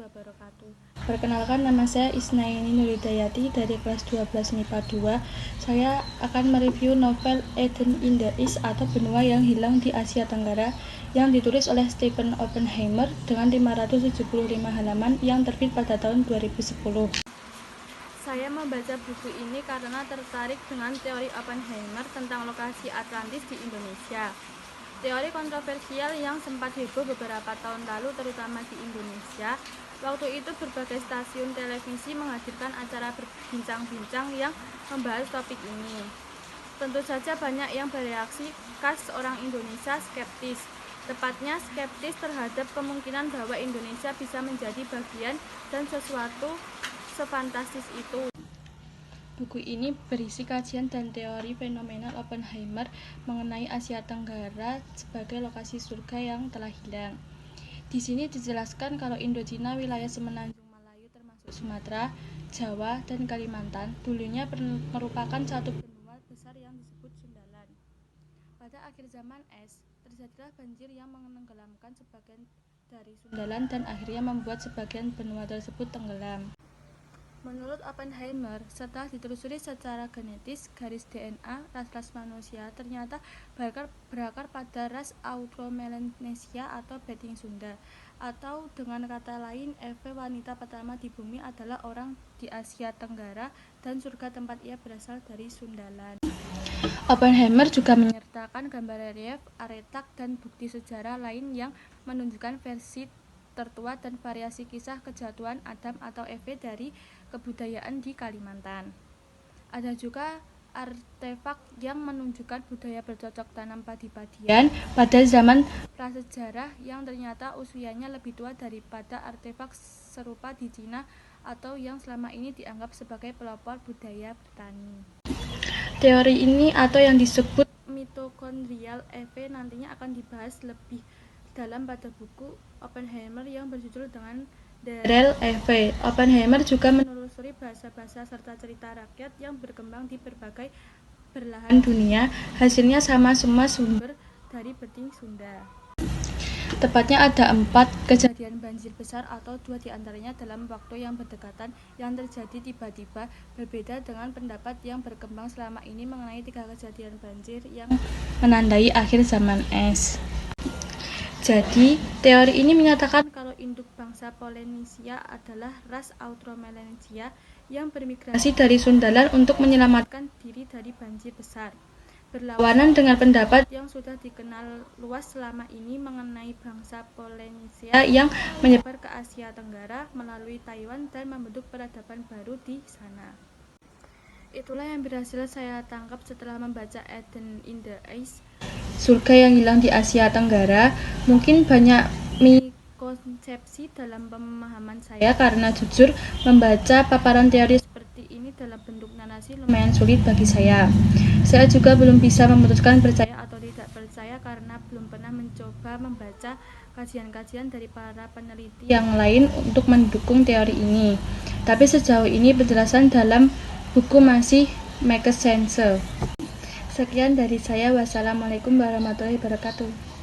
wabarakatuh. Perkenalkan, nama saya Isnaini Nurhidayati dari kelas 12 MIPA 2. Saya akan mereview novel Eden in the East atau Benua yang Hilang di Asia Tenggara yang ditulis oleh Stephen Oppenheimer dengan 575 halaman yang terbit pada tahun 2010. Saya membaca buku ini karena tertarik dengan teori Oppenheimer tentang lokasi Atlantis di Indonesia. Teori kontroversial yang sempat heboh beberapa tahun lalu terutama di Indonesia. Waktu itu berbagai stasiun televisi menghadirkan acara berbincang-bincang yang membahas topik ini. Tentu saja banyak yang bereaksi khas orang Indonesia skeptis. Tepatnya skeptis terhadap kemungkinan bahwa Indonesia bisa menjadi bagian dan sesuatu sefantastis itu. Buku ini berisi kajian dan teori fenomenal Oppenheimer mengenai Asia Tenggara sebagai lokasi surga yang telah hilang. Di sini dijelaskan kalau Indochina, wilayah semenanjung Melayu termasuk Sumatera, Jawa, dan Kalimantan, dulunya merupakan satu benua besar yang disebut Sundaland. Pada akhir zaman es, terjadilah banjir yang menenggelamkan sebagian dari Sundaland dan akhirnya membuat sebagian benua tersebut tenggelam. Menurut Oppenheimer, setelah ditelusuri secara genetis, garis DNA ras-ras manusia ternyata berakar pada ras Austro-Melanesia atau Beting Sunda. Atau dengan kata lain, Eve, wanita pertama di bumi, adalah orang di Asia Tenggara dan surga tempat ia berasal dari Sundaland. Oppenheimer juga menyertakan gambar relief, aretak, dan bukti sejarah lain yang menunjukkan versi tertua dan variasi kisah kejatuhan Adam atau Eve dari kebudayaan di Kalimantan. Ada juga artefak yang menunjukkan budaya bercocok tanam padi-padian pada zaman prasejarah yang ternyata usianya lebih tua daripada artefak serupa di Cina atau yang selama ini dianggap sebagai pelopor budaya bertani. Teori ini atau yang disebut mitokondrial Eve nantinya akan dibahas lebih dalam pada buku Oppenheimer yang berjudul dengan The Real Eve. Oppenheimer juga menelusuri bahasa-bahasa serta cerita rakyat yang berkembang di berbagai belahan dunia. Hasilnya sama semua sumber dari Beting Sunda. Tepatnya ada 4 kejadian banjir besar atau 2 diantaranya dalam waktu yang berdekatan yang terjadi tiba-tiba. Berbeda dengan pendapat yang berkembang selama ini mengenai 3 kejadian banjir yang menandai akhir zaman es. Jadi, teori ini menyatakan kalau induk bangsa Polynesia adalah ras Austro-Melanesia yang bermigrasi dari Sundaland untuk menyelamatkan diri dari banjir besar. Berlawanan dengan pendapat yang sudah dikenal luas selama ini mengenai bangsa Polynesia yang menyebar ke Asia Tenggara melalui Taiwan dan membentuk peradaban baru di sana. Itulah yang berhasil saya tangkap setelah membaca Eden in the East, surga yang hilang di Asia Tenggara. Mungkin banyak miskonsepsi dalam pemahaman saya karena jujur membaca paparan teori seperti ini dalam bentuk narasi lumayan sulit bagi saya. Saya juga belum bisa memutuskan percaya atau tidak percaya karena belum pernah mencoba membaca kajian-kajian dari para peneliti yang lain untuk mendukung teori ini. Tapi sejauh ini penjelasan dalam buku masih make sense. Sekian dari saya. Wassalamualaikum warahmatullahi wabarakatuh.